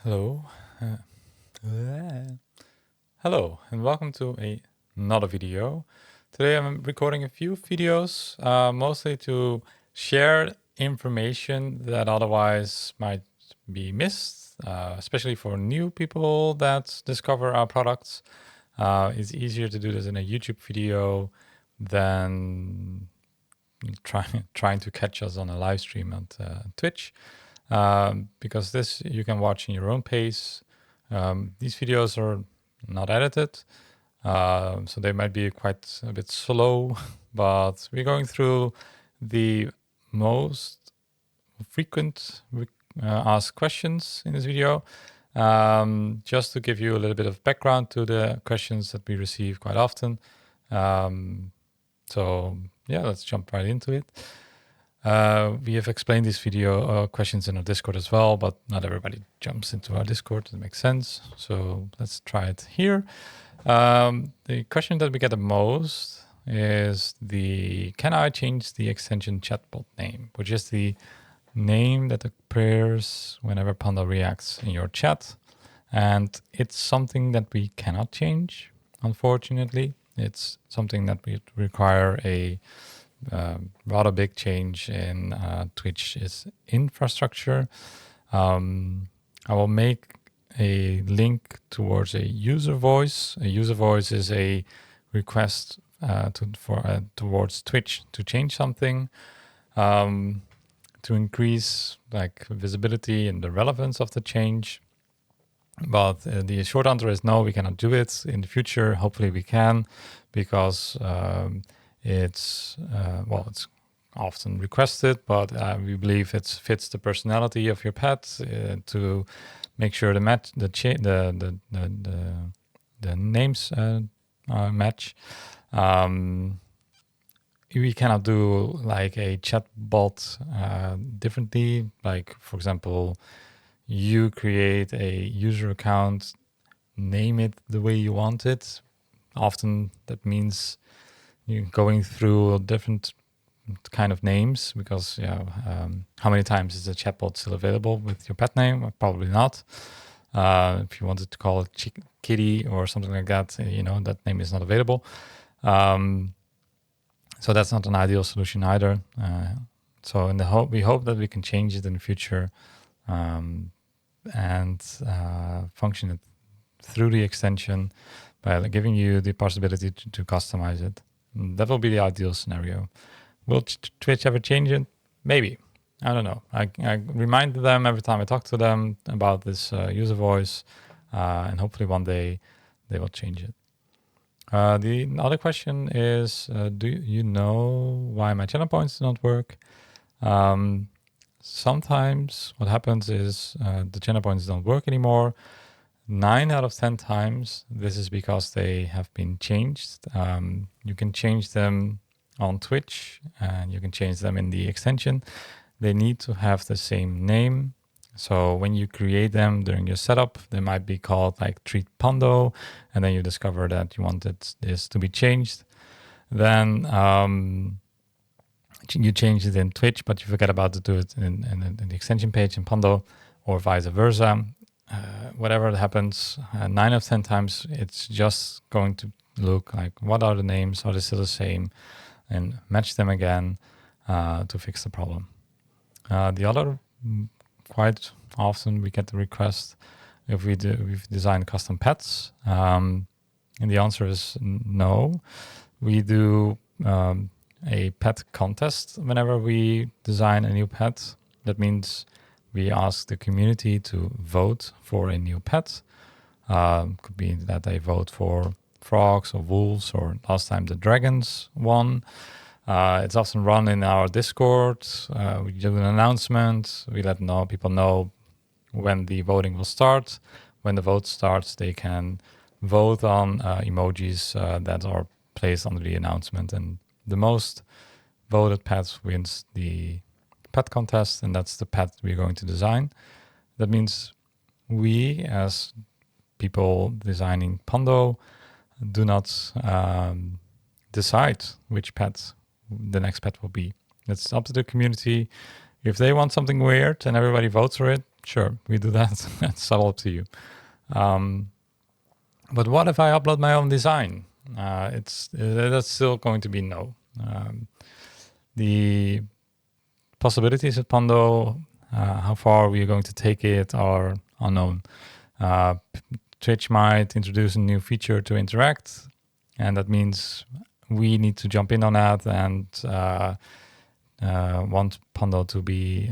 Hello. Hello, and welcome to another video. Today I'm recording a few videos, mostly to share information that otherwise might be missed, especially for new people that discover our products. It's easier to do this in a YouTube video than trying to catch us on a live stream at Twitch. Because this you can watch in your own pace. These videos are not edited, so they might be quite a bit slow, but we're going through the most frequent asked questions in this video, just to give you a little bit of background to the questions that we receive quite often. So yeah, let's jump right into it. We have explained these video questions in our Discord as well, but not everybody jumps into our Discord. It makes sense. So let's try it here. The question that we get the most is can I change the extension chatbot name, which is the name that appears whenever Pando reacts in your chat. And it's something that we cannot change, unfortunately. It's something that we require a rather big change in Twitch's infrastructure. I will make a link towards a user voice. A user voice is a request towards Twitch to change something, to increase visibility and the relevance of the change. But the short answer is no, we cannot do it. In the future, hopefully we can, because it's often requested, but we believe it fits the personality of your pet to make sure the names match. We cannot do like a chatbot differently. Like, for example, you create a user account, name it the way you want it. Often that means you're going through different kind of names, because how many times is a chatbot still available with your pet name? Probably not. If you wanted to call it kitty or something like that, that name is not available. So that's not an ideal solution either. So we hope that we can change it in the future, and function it through the extension by giving you the possibility to customize it. That will be the ideal scenario. Will Twitch ever change it? Maybe. I don't know. I remind them every time I talk to them about this user voice, and hopefully one day they will change it. The other question is, do you know why my channel points do not work? Sometimes what happens is the channel points don't work anymore. 9 out of 10 times, this is because they have been changed. You can change them on Twitch, and you can change them in the extension. They need to have the same name. So when you create them during your setup, they might be called like Treat Pando, and then you discover that you wanted this to be changed. Then you change it in Twitch, but you forget about to do it in the extension page in Pando, or vice versa. Whatever happens, 9 out of 10 times, it's just going to look like, what are the names? Are they still the same? And match them again to fix the problem. The other, quite often we get the request if we've designed custom pets. And the answer is no. We do a pet contest whenever we design a new pet. That means we ask the community to vote for a new pet. Could be that they vote for frogs or wolves, or last time the dragons won. It's often run in our Discord. We do an announcement. We let people know when the voting will start. When the vote starts, they can vote on emojis that are placed under the announcement. And the most voted pet wins the pet contest, and that's the pet we're going to design. That means we, as people designing Pando, do not decide which pet the next pet will be. It's up to the community. If they want something weird and everybody votes for it, Sure, we do that. That's all up to you. But what if I upload my own design? That's still going to be no. The possibilities at Pando, how far we are going to take it, are unknown. Twitch might introduce a new feature to interact, and that means we need to jump in on that and want Pando to be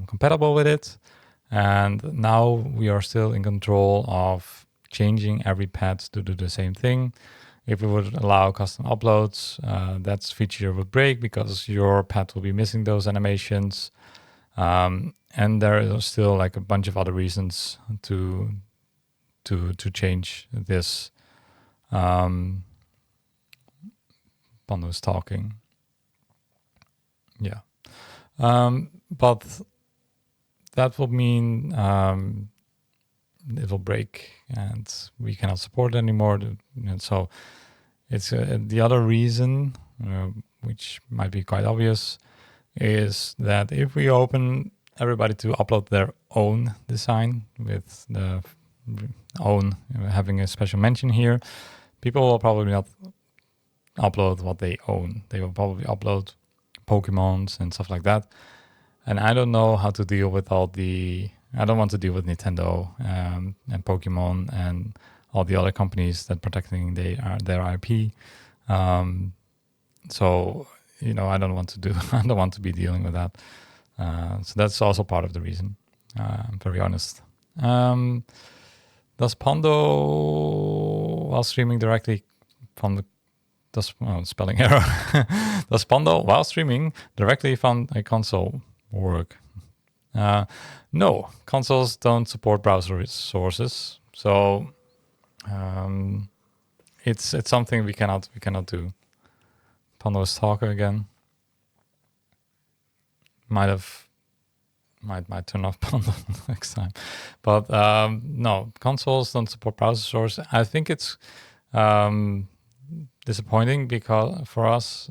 compatible with it. And now we are still in control of changing every pet to do the same thing. If we would allow custom uploads, that feature would break because your pet will be missing those animations. And there is still like a bunch of other reasons to change this. Pando's talking. Yeah. But that will mean it will break and we cannot support it anymore. And so it's the other reason, which might be quite obvious, is that if we open everybody to upload their own design with the own having a special mention here, people will probably not upload what they own. They will probably upload Pokemons and stuff like that. And I don't know how to deal with I don't want to deal with Nintendo and Pokemon and all the other companies that protecting their IP. So, I don't want to I don't want to be dealing with that. So that's also part of the reason. I'm very honest. Does Pando, while streaming directly from the spelling error. Does Pando, while streaming directly from a console, work? No, consoles don't support browser sources, so it's something we cannot do. Pando is talking again. Might turn off Pando next time, but no, consoles don't support browser source. I think it's disappointing because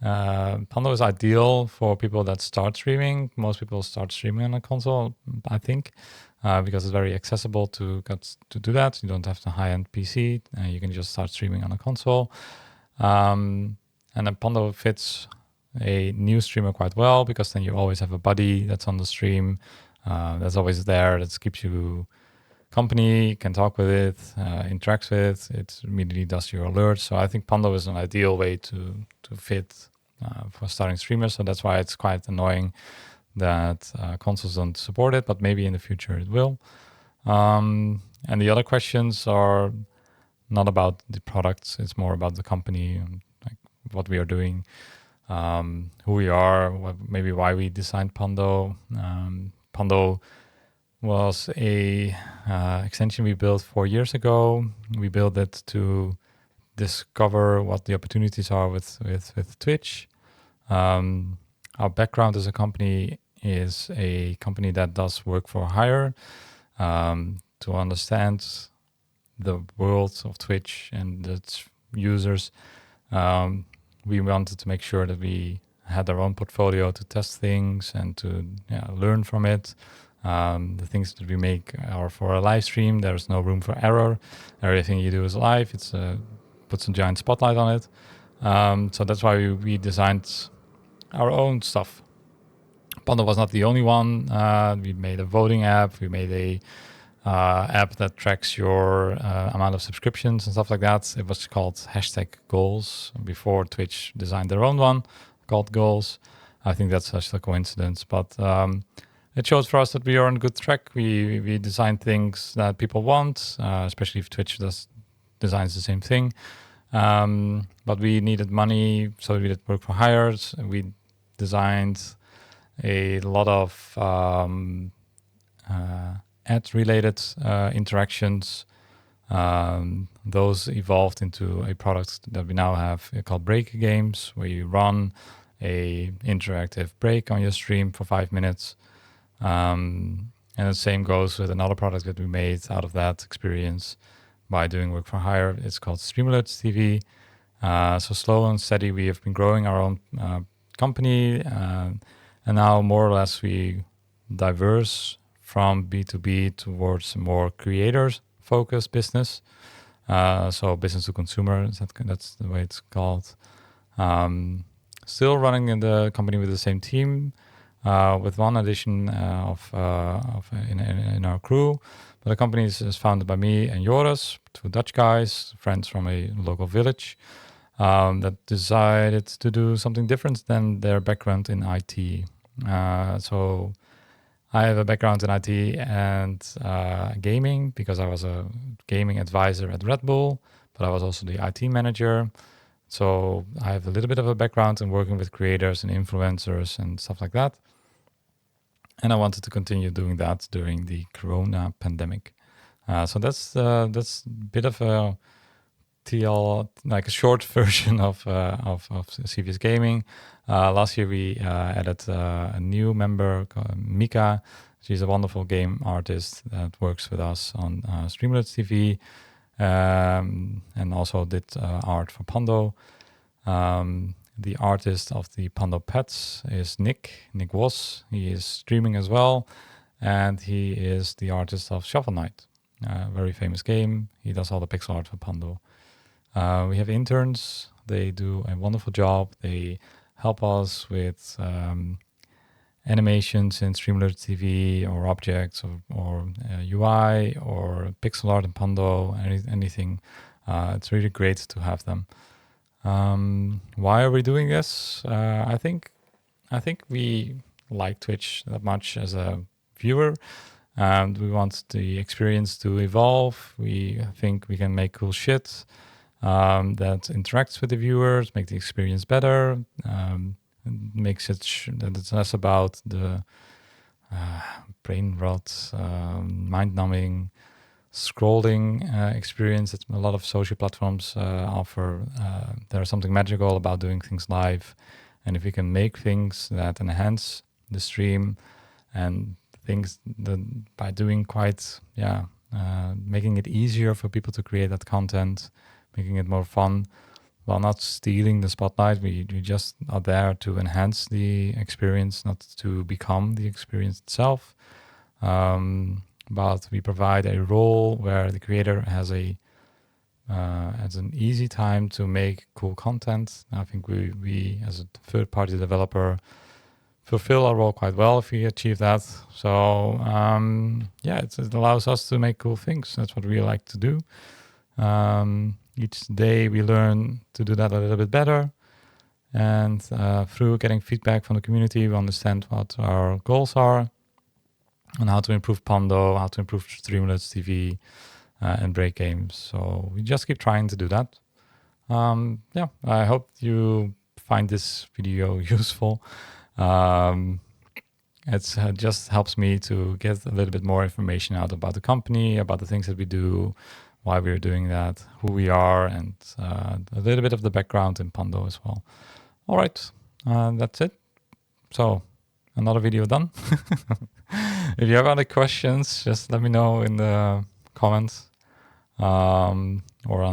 Pando is ideal for people that start streaming. Most people start streaming on a console, I think, because it's very accessible to do that. You don't have the high-end PC. You can just start streaming on a console. And then Pando fits a new streamer quite well because then you always have a buddy that's on the stream, that's always there, that keeps you company, can talk with it, interacts with it, immediately does your alerts. So I think Pando is an ideal way to fit for starting streamers. So that's why it's quite annoying that consoles don't support it, but maybe in the future it will. And the other questions are not about the products. It's more about the company, and like what we are doing, who we are, maybe why we designed Pando. Pando was a extension we built 4 years ago. We built it to discover what the opportunities are with Twitch. Our background as a company is a company that does work for hire, to understand the world of Twitch and its users. We wanted to make sure that we had our own portfolio to test things and to learn from it. The things that we make are for a live stream. There's no room for error. Everything you do is live. It's puts a giant spotlight on it. So that's why we designed our own stuff. Pando was not the only one. We made a voting app. We made a app that tracks your amount of subscriptions and stuff like that. It was called #goals before Twitch designed their own one called Goals. I think that's just a coincidence, but it shows for us that we are on good track. We design things that people want, especially if Twitch designs the same thing. But we needed money, so we did work for hires. We designed a lot of ad-related interactions. Those evolved into a product that we now have called Break Games, where you run a interactive break on your stream for 5 minutes. And the same goes with another product that we made out of that experience by doing work for hire. It's called Streamlets TV. So slow and steady, we have been growing our own company. And now more or less we diverse from B2B towards a more creators-focused business. So business to consumer, that's the way it's called. Still running in the company with the same team, with one addition in our crew. But the company is founded by me and Joris, two Dutch guys, friends from a local village, that decided to do something different than their background in IT. So I have a background in IT and gaming because I was a gaming advisor at Red Bull, but I was also the IT manager. So I have a little bit of a background in working with creators and influencers and stuff like that. And I wanted to continue doing that during the Corona pandemic. So that's a bit of a TL, like a short version of CVS-Gaming. Last year we added a new member, Mika. She's a wonderful game artist that works with us on Streamlabs TV, and also did art for Pando. The artist of the Pando Pets is Nick Was. He is streaming as well, and he is the artist of Shovel Knight, a very famous game. He does all the pixel art for Pando. We have interns. They do a wonderful job. They help us with animations in Streamlabs TV or objects or UI or pixel art in Pando, anything. It's really great to have them. Why are we doing this? I think we like Twitch that much as a viewer, and we want the experience to evolve. We think we can make cool shit that interacts with the viewers, make the experience better, makes it that it's less about the brain rot, mind-numbing scrolling experience that a lot of social platforms offer. There's something magical about doing things live, and if we can make things that enhance the stream and things that by doing making it easier for people to create that content, making it more fun, while not stealing the spotlight. We just are there to enhance the experience, not to become the experience itself. But we provide a role where the creator has an easy time to make cool content. I think we as a third-party developer fulfill our role quite well if we achieve that. So it allows us to make cool things. That's what we like to do. Each day we learn to do that a little bit better. And through getting feedback from the community, we understand what our goals are and how to improve Pando, how to improve Streamlabs TV, and break games. So we just keep trying to do that. I hope you find this video useful. It just helps me to get a little bit more information out about the company, about the things that we do, why we're doing that, who we are, and a little bit of the background in Pando as well. All right, that's it. So another video done. If you have other questions, just let me know in the comments, or on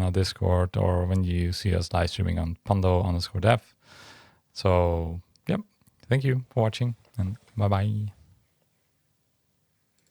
our Discord, or when you see us live streaming on Pando_dev. So, thank you for watching, and bye-bye.